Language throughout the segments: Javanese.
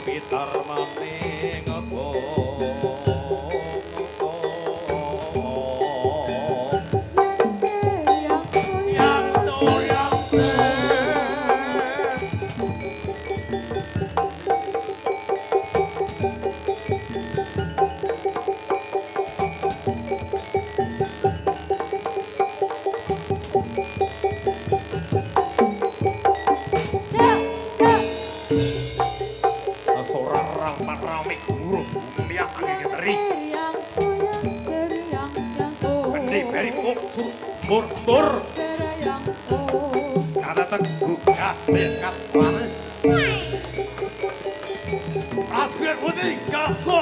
Pitar maning Mur karena teguh lekat lari Rasbian putih jago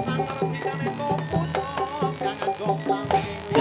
Sang resik kane koputo kang nganggo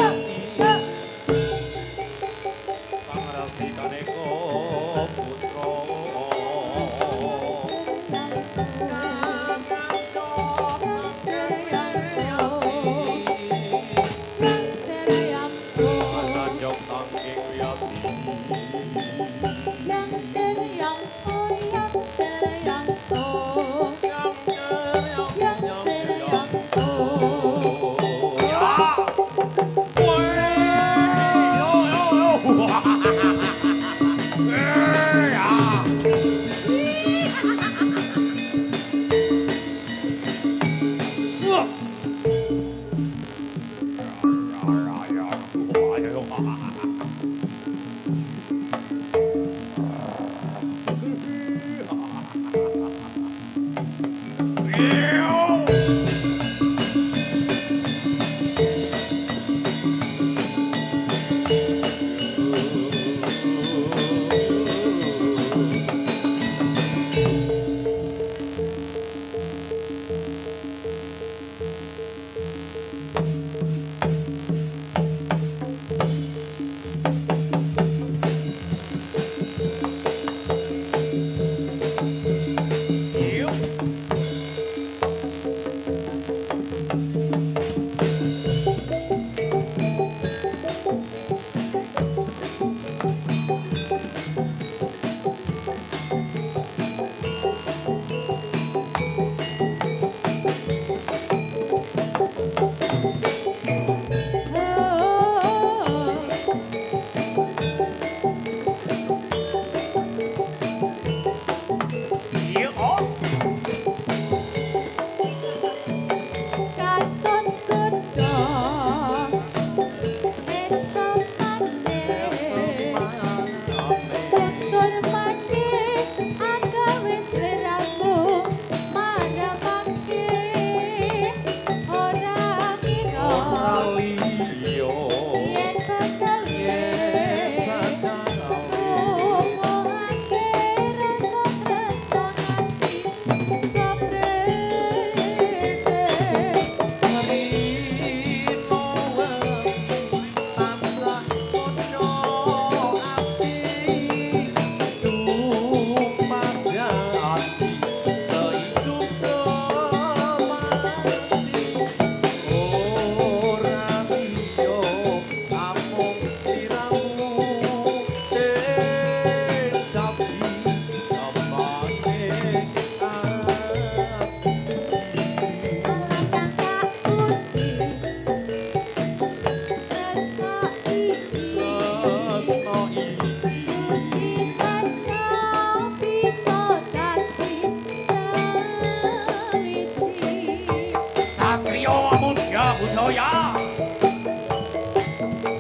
Prabu Jaya.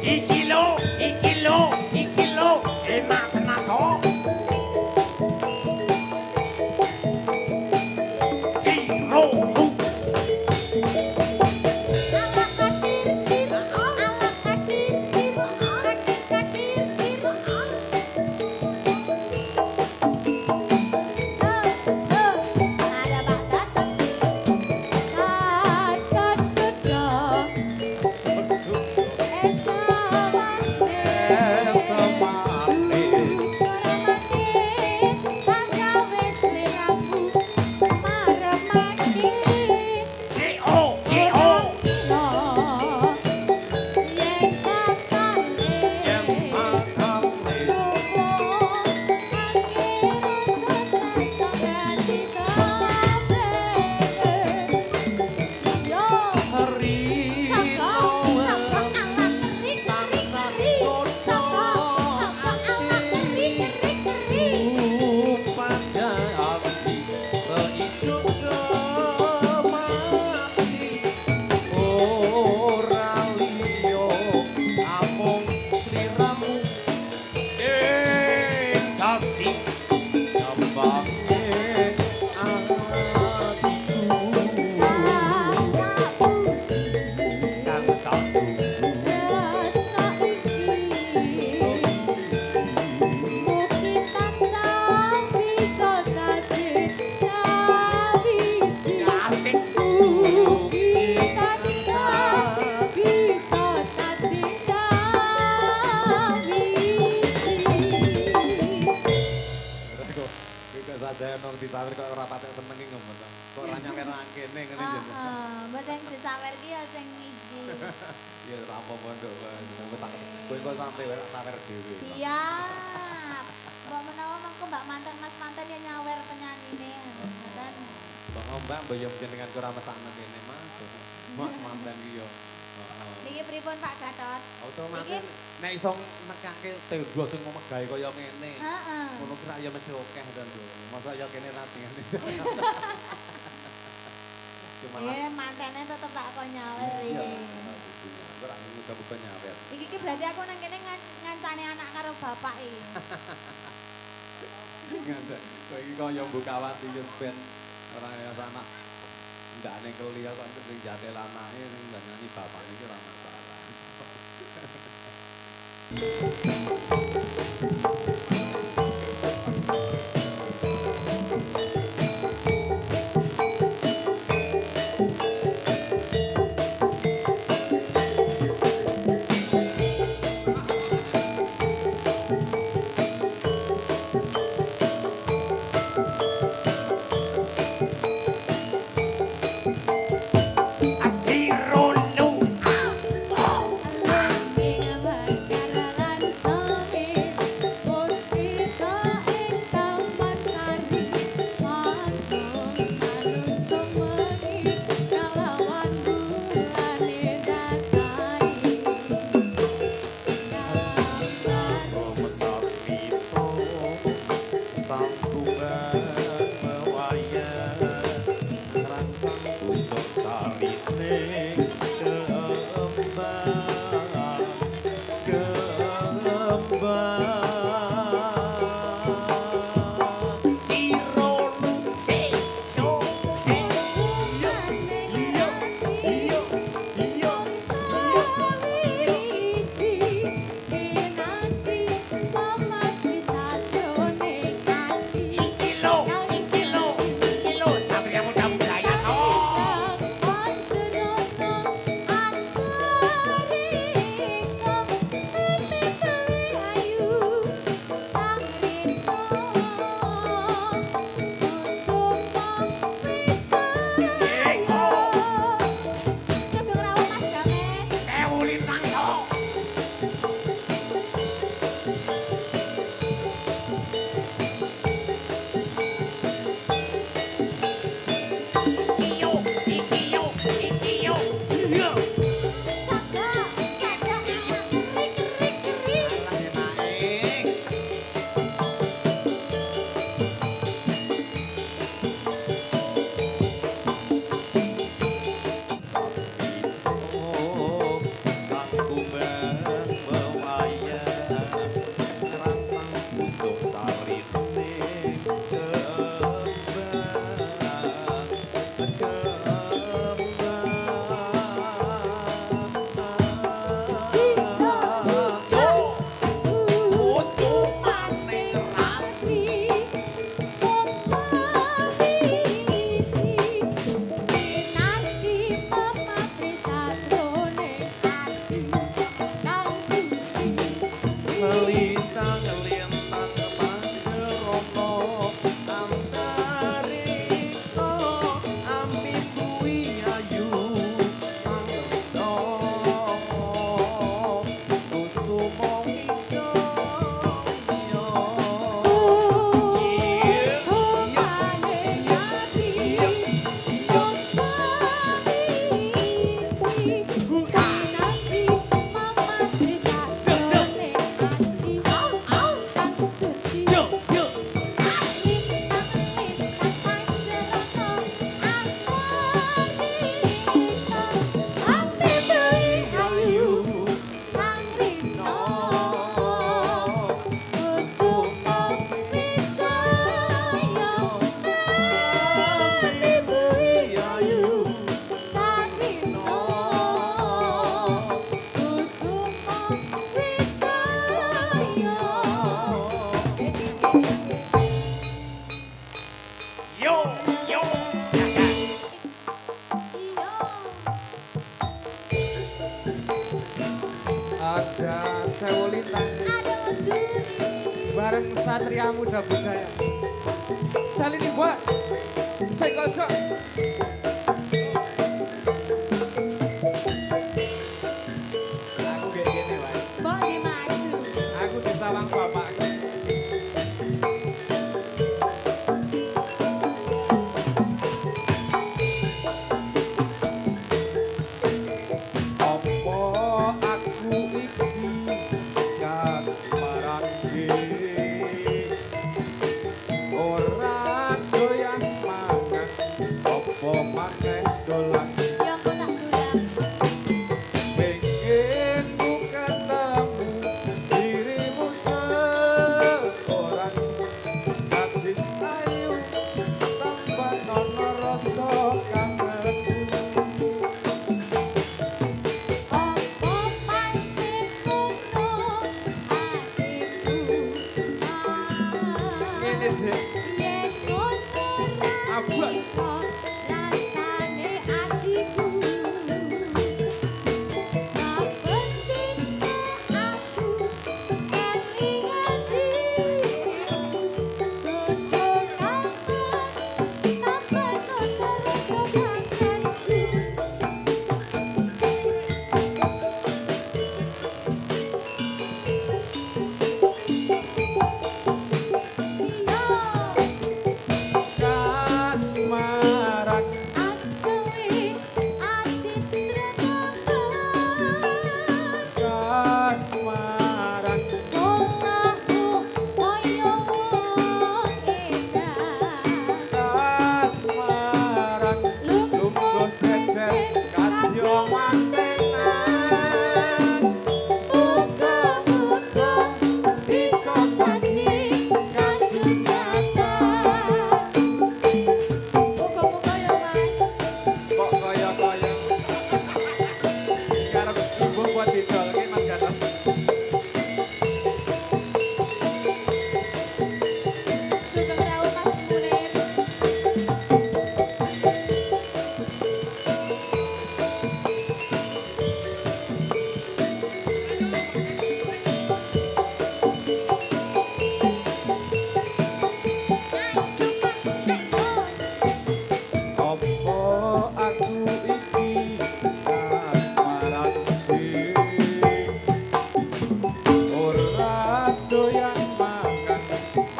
Iki lo, enak tenan toh. Nong disawer kok ora patek seneng iki ngomong. Kok ora nyawer kene ngene jeneng. Heeh, mbok sing disawer ki ya sing iki. Ya ora apa-apa nduk kowe tak kowe kok sampe wae sawer dhewe. Siap. Mbok menawa mengko Mbak Manten Mas Manten ya nyawer penyanyine. Ngoten. Mbak mbayem jenengan ora mesakne kene Mas. Mas Manten ki yo. Niki pripun Pak Gatot? Otomatis nek iso nekake tenda sing megawe kaya ngene. Heeh. Ngono kira ya mesti akeh to lho. Masa ya kene ratingane. Cuma mantene tetep tak kok nyawer iki. Ora buka nyawer. Iki ki berarti aku nang kene ngancane anak karo bapak iki. Kowe iki kaya Bukawati yo ben ora kaya anak. Ndakne kelia kok sing jatel anake ning nyanyi bapak iki ora masalah. Sami Raja Sewu Lintang Aduh Duri. bareng Satria Muda Budaya. Salini buat Sekojo. Aku kayak gini wae. Mbok di maju. Aku disawang bapakku. Apa aku iki kasmarange ora doyan mangan apa maneh dolan Yang kok tak dolan. pengen ku ketemu dirimu seorang gadis ayu tanpa nono rasa kangenku. Opo pancen ngono hatimu. Ngene sih. Yen ngono Abang. rasane atiku. Sabentina aku elingan dirimu. Dodo kangen tanpa nono rasa kangenku. Kasmaran kasmaran kasmaran lungguh jejer kadya mantenan muga-muga bisa dadi kasunyatan. Kok kaya-kaya karep ibu buat didolke Mas Gatot. Apa aku iki kasmaran ora doyan mangan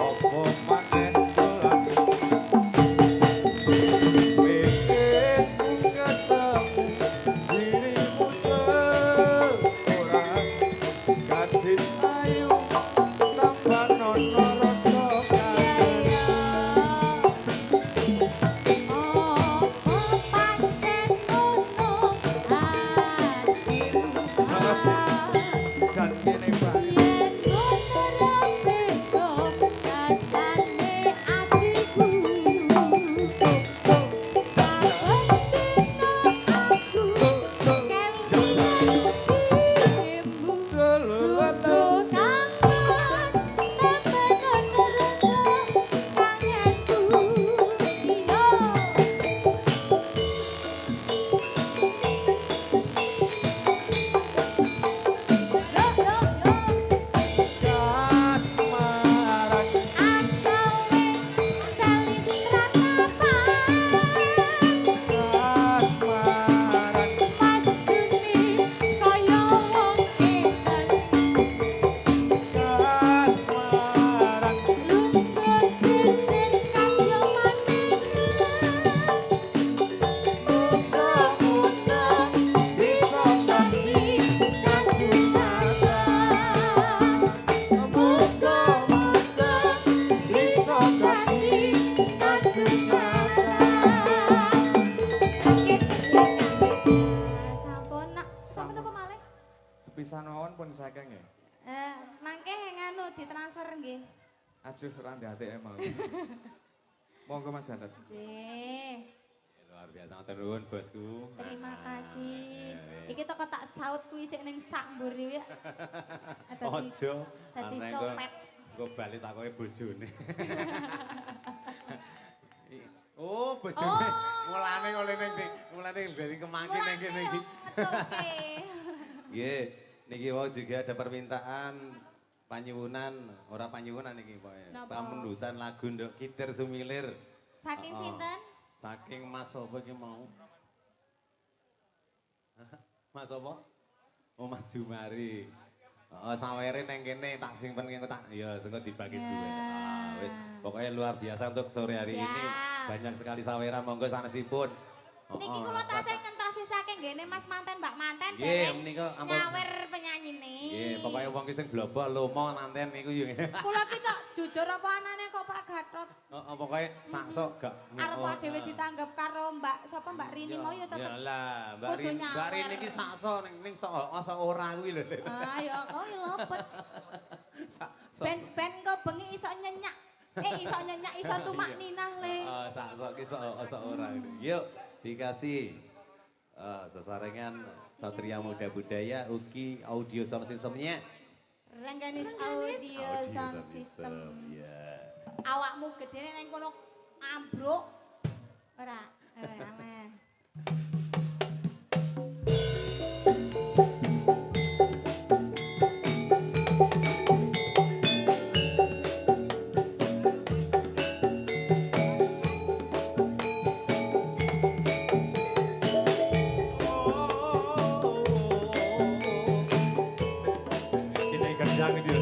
apa maneh dolan pengen ku ketemu dirimu seorang gadis ayu tanpa nono rasa kangen. Jan kene bae. Kasmaran kasmaran kasmaran muga-muga bisa dadi kasunyatan. Muga-muga bisa dadi kasunyatan. Sampun apa malih? Sepisan mawon pun saking nggih. Mangke nganu ditransfer nggih. Aduh ora ndate mau. Monggo Mas Gatot. Nggih. Luar biasa matur nuwun bosku. Terima kasih. Iya. Iki teko tak saut kuwi sik ning sak mburi ya. Ojo. Dadi aneh copet. Engko bali takoke bojone. Oh, bojone. Mulane ngene ning mulane dari kemangkin ning kene iki. Oke. Nggih, niki wau juga ada permintaan panyuwunan, ora panyuwunan iki pokoke. Napa? Pamendutan lagu Nduk Kitir Sumilir. Saking Oh. sinten? Saking Mas apa iki mau? Mas apa? Oh Mas Jumari. Oh sawere neng kene tak simpen engko tak ya sengko dibagi Ya. duwe. Ah wis pokoknya luar biasa untuk sore hari ini. Siap. Banyak sekali sawera monggo sanesipun. Niki kula tasih ngentosi saking ngene Mas Manten, Mbak Manten Nggih, dereng menika ampun. nyawer penyanyine. Nggih, pokoknya wong ki sing blobo lomo nanten niku yo. Kula ki cok jujur apa anane kok Pak Gatot. Heeh, pokoknya sakso gak. Arep dhewe ditanggap karo Mbak sapa Mbak Rini mau ya tetep. Ya lah, Mbak kudu Rini, Mbak nyawer. Rini iki sakso ning asa ora kuwi lho. Ah ya kok lopet. Sakso. Ben kok bengi iso nyenyak. Iso nyenyak iso tumak ninah le. Heeh, sakso ki asa ora. Yuk, dikasih sesarengan Satria Muda Budaya Uki Audio Sound Systemnya. Rengganis audio sound system. Ya. Awakmu gedene nang kono ambruk. Ora, aneh. Ini kerjaan gitu.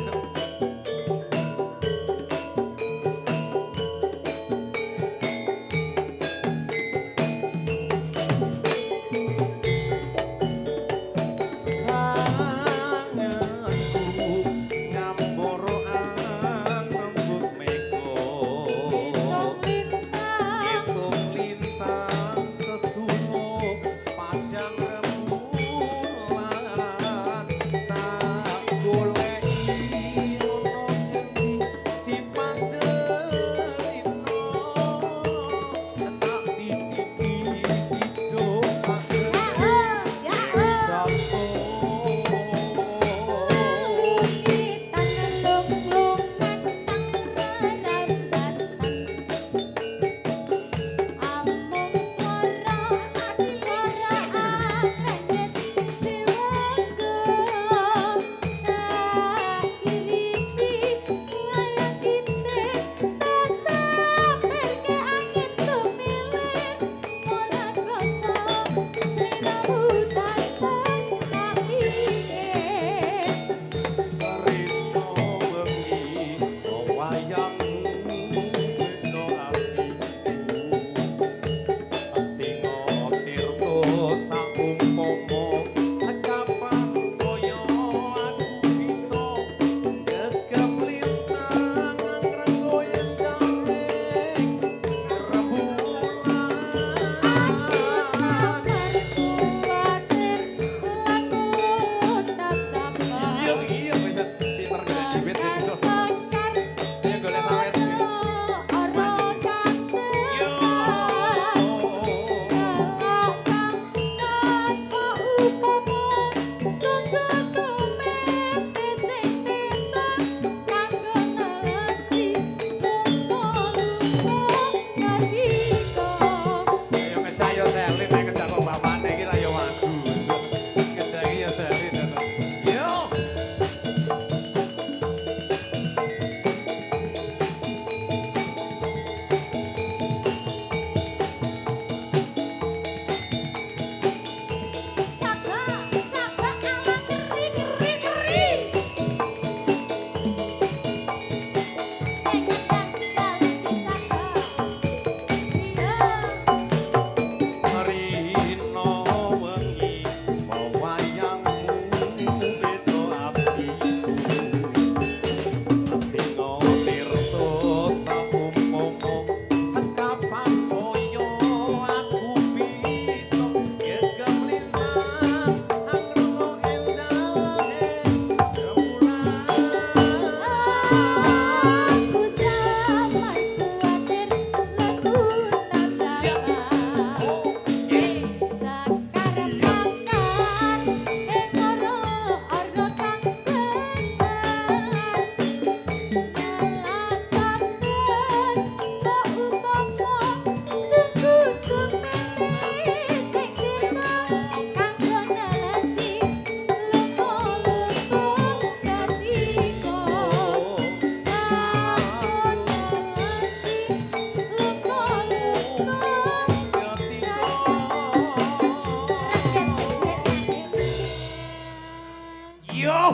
Yo.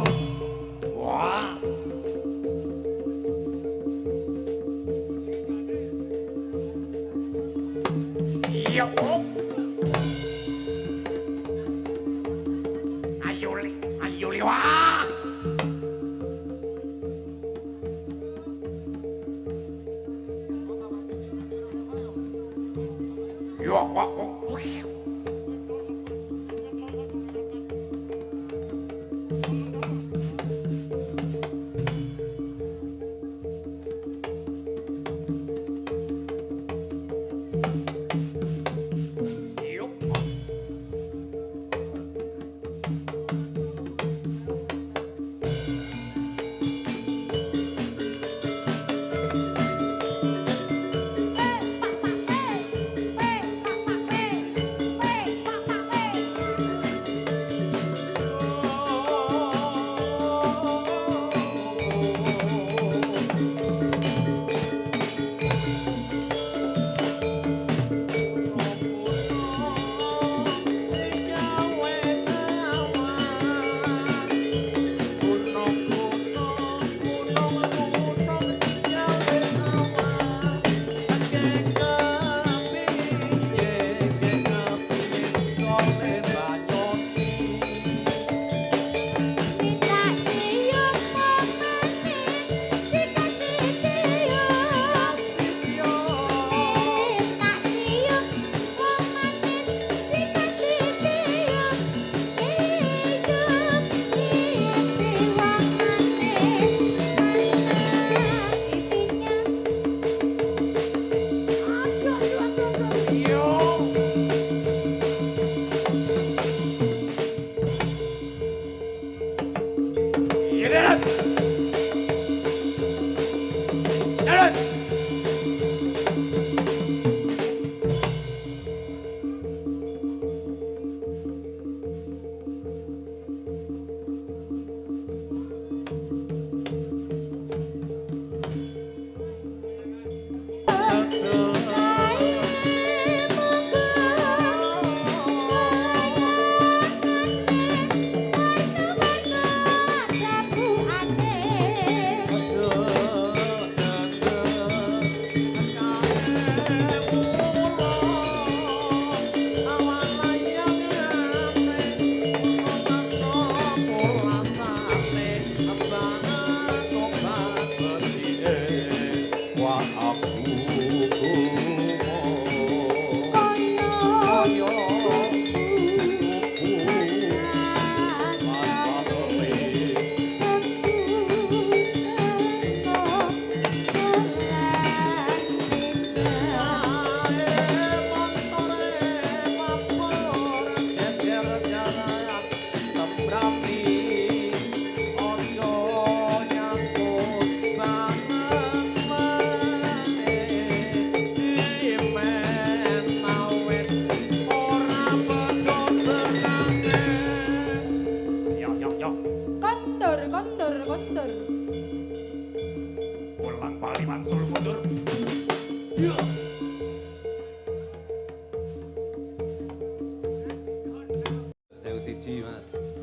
Wah. Yo. Ayo li, wah. Yo, wah, wah. Kondur. Ulang bali mansul mundur. Sewu siji, Mas.